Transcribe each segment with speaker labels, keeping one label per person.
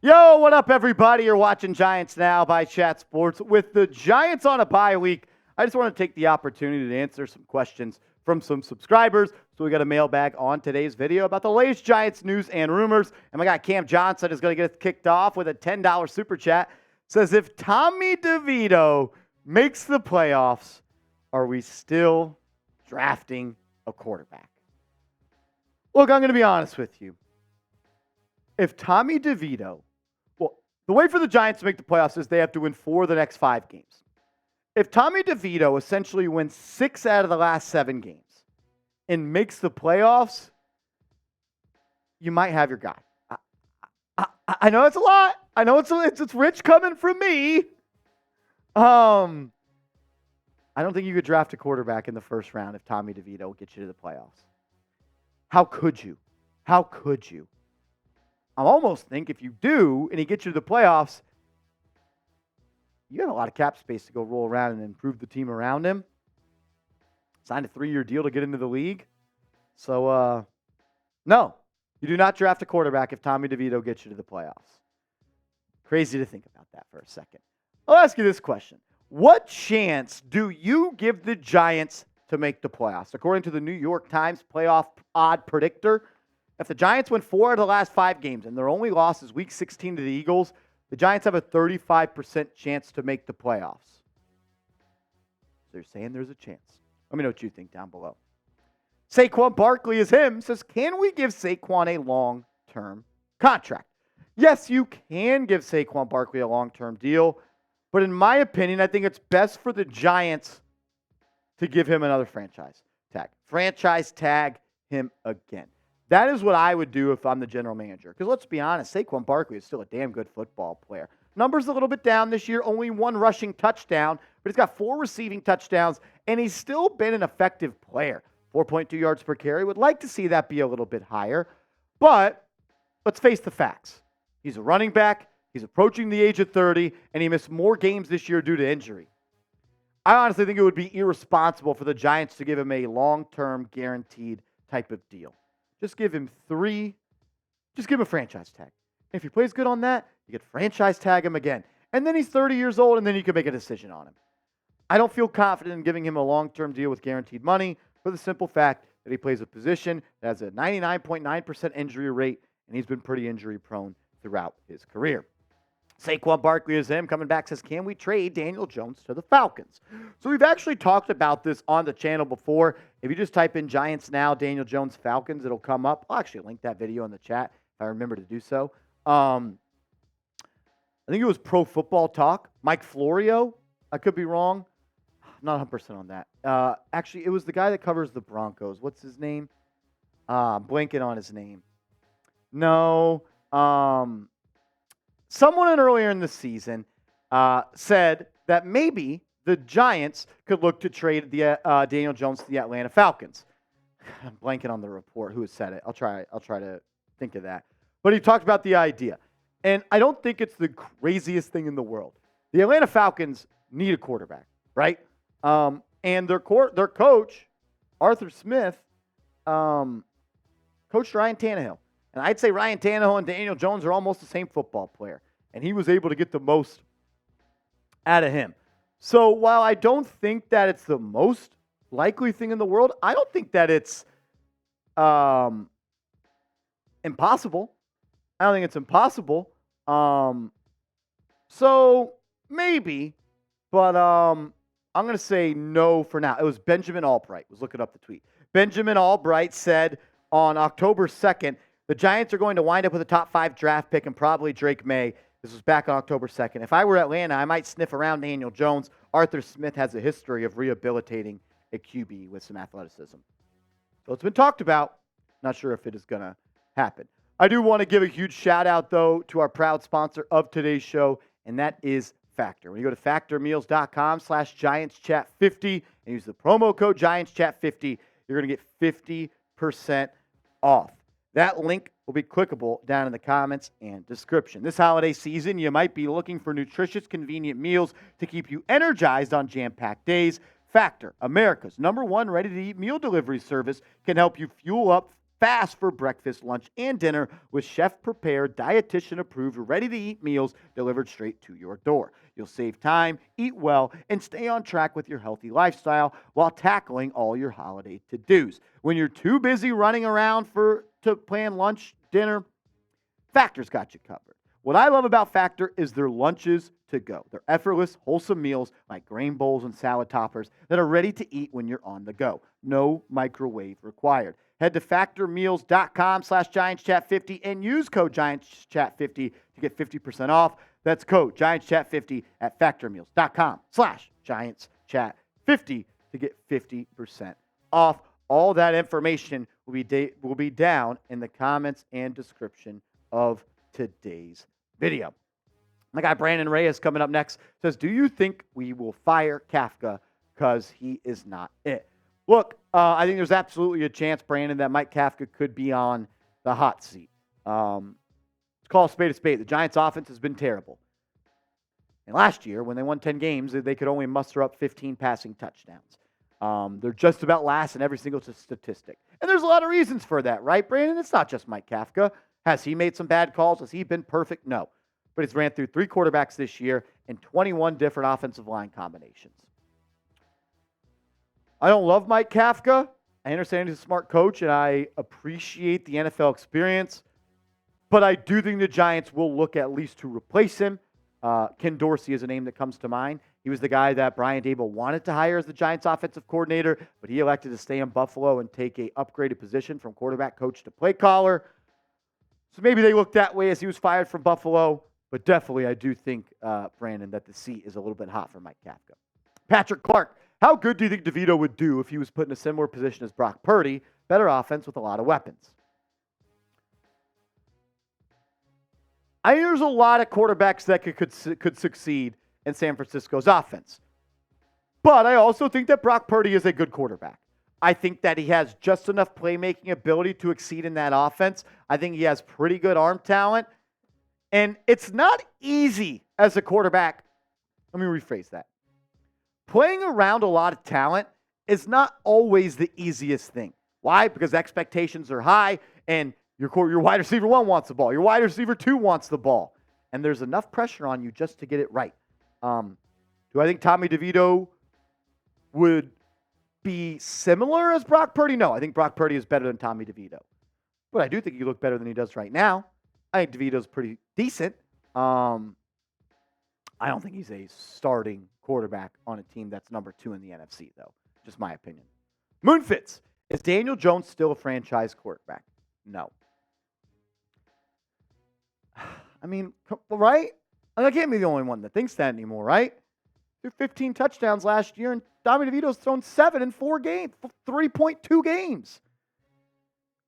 Speaker 1: Yo, what up, everybody? You're watching Giants Now by Chat Sports. With the Giants on a bye week, I just want to take the opportunity to answer some questions from some subscribers. So we got a mailbag on today's video about the latest Giants news and rumors. And my guy Cam Johnson is going to get us kicked off with a $10 super chat. Says, if Tommy DeVito makes the playoffs, are we still drafting a quarterback? Look, I'm going to be honest with you. If Tommy DeVito, the way for the Giants to make the playoffs is they have to win 4 of the next 5 games. If Tommy DeVito essentially wins 6 out of the last 7 games and makes the playoffs, you might have your guy. I know it's a lot. I know it's rich coming from me. I don't think you could draft a quarterback in the first round if Tommy DeVito will get you to the playoffs. How could you? How could you? I almost think if you do and he gets you to the playoffs, you have a lot of cap space to go roll around and improve the team around him. Signed a 3-year deal to get into the league. So, no, you do not draft a quarterback if Tommy DeVito gets you to the playoffs. Crazy to think about that for a second. I'll ask you this question. What chance do you give the Giants to make the playoffs? According to the New York Times playoff odd predictor, if the Giants win 4 of the last 5 games and their only loss is Week 16 to the Eagles, the Giants have a 35% chance to make the playoffs. So you're saying there's a chance. Let me know what you think down below. Saquon Barkley is him. Says, can we give Saquon a long-term contract? Yes, you can give Saquon Barkley a long-term deal. But in my opinion, I think it's best for the Giants to give him another franchise tag. Franchise tag him again. That is what I would do if I'm the general manager. Because let's be honest, Saquon Barkley is still a damn good football player. Numbers a little bit down this year, only 1 rushing touchdown, but he's got 4 receiving touchdowns, and he's still been an effective player. 4.2 yards per carry. Would like to see that be a little bit higher. But let's face the facts. He's a running back. He's approaching the age of 30, and he missed more games this year due to injury. I honestly think it would be irresponsible for the Giants to give him a long-term guaranteed type of deal. Just give him 3. Just give him a franchise tag. If he plays good on that, you could franchise tag him again. And then he's 30 years old, and then you can make a decision on him. I don't feel confident in giving him a long-term deal with guaranteed money for the simple fact that he plays a position that has a 99.9% injury rate, and he's been pretty injury-prone throughout his career. Saquon Barkley is him. Coming back says, can we trade Daniel Jones to the Falcons? So we've actually talked about this on the channel before. If you just type in Giants Now, Daniel Jones, Falcons, it'll come up. I'll actually link that video in the chat if I remember to do so. I think it was Pro Football Talk. Mike Florio. I could be wrong. I'm not 100% on that. Actually, it was the guy that covers the Broncos. What's his name? I'm blanking on his name. No. Someone earlier in the season said that maybe the Giants could look to trade the Daniel Jones to the Atlanta Falcons. I'm blanking on the report. Who said it? I'll try to think of that. But he talked about the idea. And I don't think it's the craziest thing in the world. The Atlanta Falcons need a quarterback, right? And their coach, Arthur Smith, coached Ryan Tannehill. And I'd say Ryan Tannehill and Daniel Jones are almost the same football player. And he was able to get the most out of him. So while I don't think that it's the most likely thing in the world, I don't think that it's impossible. I don't think it's impossible. So maybe, but I'm going to say no for now. It was Benjamin Albright. I was looking up the tweet. Benjamin Albright said on October 2nd, the Giants are going to wind up with a top 5 draft pick and probably Drake May. This was back on October 2nd. If I were Atlanta, I might sniff around Daniel Jones. Arthur Smith has a history of rehabilitating a QB with some athleticism. So it's been talked about. Not sure if it is going to happen. I do want to give a huge shout out, though, to our proud sponsor of today's show, and that is Factor. When you go to factormeals.com/GiantsChat50 and use the promo code GiantsChat50, you're going to get 50% off. That link will be clickable down in the comments and description. This holiday season, you might be looking for nutritious, convenient meals to keep you energized on jam-packed days. Factor, America's #1 ready-to-eat meal delivery service, can help you fuel up fast for breakfast, lunch, and dinner with chef-prepared, dietitian-approved, ready-to-eat meals delivered straight to your door. You'll save time, eat well, and stay on track with your healthy lifestyle while tackling all your holiday to-dos. When you're too busy running around to plan lunch, dinner, Factor's got you covered. What I love about Factor is their lunches to go. They're effortless, wholesome meals like grain bowls and salad toppers that are ready to eat when you're on the go. No microwave required. Head to factormeals.com/GiantsChat50 and use code GiantsChat50 to get 50% off. That's code GiantsChat50 at factormeals.com/GiantsChat50 to get 50% off. All that information will be down in the comments and description of today's video. My guy Brandon Reyes coming up next says, do you think we will fire Kafka because he is not it? Look, I think there's absolutely a chance, Brandon, that Mike Kafka could be on the hot seat. Let's call a spade a spade. The Giants' offense has been terrible. And last year, when they won 10 games, they could only muster up 15 passing touchdowns. They're just about last in every single statistic. And there's a lot of reasons for that, right, Brandon? It's not just Mike Kafka. Has he made some bad calls? Has he been perfect? No. But he's ran through 3 quarterbacks this year and 21 different offensive line combinations. I don't love Mike Kafka. I understand he's a smart coach, and I appreciate the NFL experience. But I do think the Giants will look at least to replace him. Ken Dorsey is a name that comes to mind. He was the guy that Brian Daboll wanted to hire as the Giants offensive coordinator, but he elected to stay in Buffalo and take a upgraded position from quarterback coach to play caller. So maybe they looked that way as he was fired from Buffalo. But definitely, I do think, Brandon, that the seat is a little bit hot for Mike Kafka. Patrick Clark, how good do you think DeVito would do if he was put in a similar position as Brock Purdy? Better offense with a lot of weapons. I think there's a lot of quarterbacks that could succeed in San Francisco's offense. But I also think that Brock Purdy is a good quarterback. I think that he has just enough playmaking ability to exceed in that offense. I think he has pretty good arm talent. And it's not easy as a quarterback. Let me rephrase that. Playing around a lot of talent is not always the easiest thing. Why? Because expectations are high, and your wide receiver 1 wants the ball. Your wide receiver 2 wants the ball. And there's enough pressure on you just to get it right. Do I think Tommy DeVito would be similar as Brock Purdy? No, I think Brock Purdy is better than Tommy DeVito. But I do think he looks better than he does right now. I think DeVito's pretty decent. I don't think he's a starting quarterback on a team that's number 2 in the NFC, though. Just my opinion. Moonfits. Is Daniel Jones still a franchise quarterback? No. I mean, right? I can't be the only one that thinks that anymore, right? Threw 15 touchdowns last year, and Tommy DeVito's thrown 7 in 4 games, 3.2 games.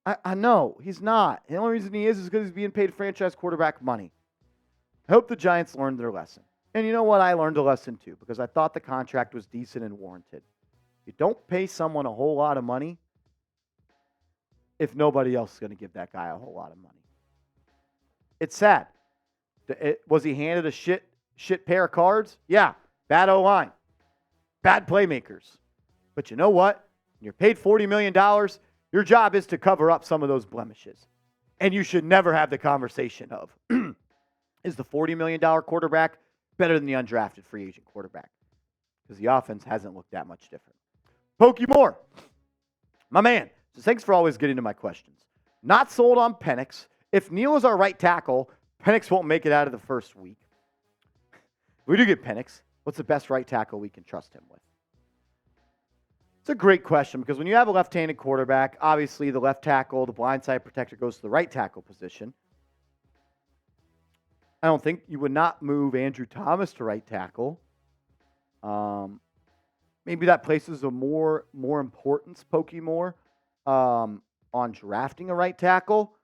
Speaker 1: I know, he's not. The only reason he is because he's being paid franchise quarterback money. I hope the Giants learned their lesson. And you know what? I learned a lesson too, because I thought the contract was decent and warranted. You don't pay someone a whole lot of money if nobody else is going to give that guy a whole lot of money. It's sad. Was he handed a shit pair of cards? Yeah. Bad O-line. Bad playmakers. But you know what? When you're paid $40 million, your job is to cover up some of those blemishes. And you should never have the conversation of, is the $40 million quarterback better than the undrafted free agent quarterback? Because the offense hasn't looked that much different. Pokey Moore, my man. So thanks for always getting to my questions. Not sold on Penix. If Neal is our right tackle, Penix won't make it out of the first week. If we do get Penix, what's the best right tackle we can trust him with? It's a great question, because when you have a left-handed quarterback, obviously the left tackle, the blindside protector, goes to the right tackle position. I don't think you would not move Andrew Thomas to right tackle. Maybe that places a more importance, Pokey Moore, on drafting a right tackle.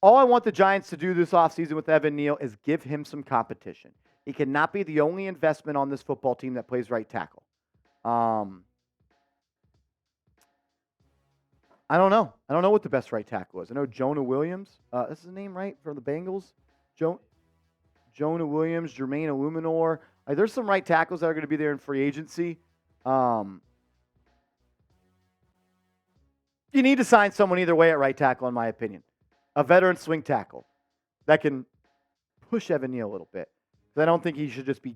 Speaker 1: All I want the Giants to do this offseason with Evan Neal is give him some competition. He cannot be the only investment on this football team that plays right tackle. I don't know. I don't know what the best right tackle is. I know Jonah Williams. That's his name, right? From the Bengals? Jonah Williams, Jermaine Illuminor. There's some right tackles that are going to be there in free agency. You need to sign someone either way at right tackle, in my opinion. A veteran swing tackle that can push Evan Neal a little bit. I don't think he should just be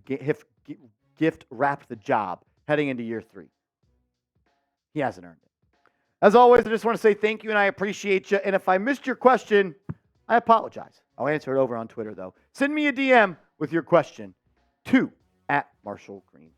Speaker 1: gift wrapped the job heading into year 3. He hasn't earned it. As always, I just want to say thank you and I appreciate you. And if I missed your question, I apologize. I'll answer it over on Twitter, though. Send me a DM with your question to @MarshallGreen_.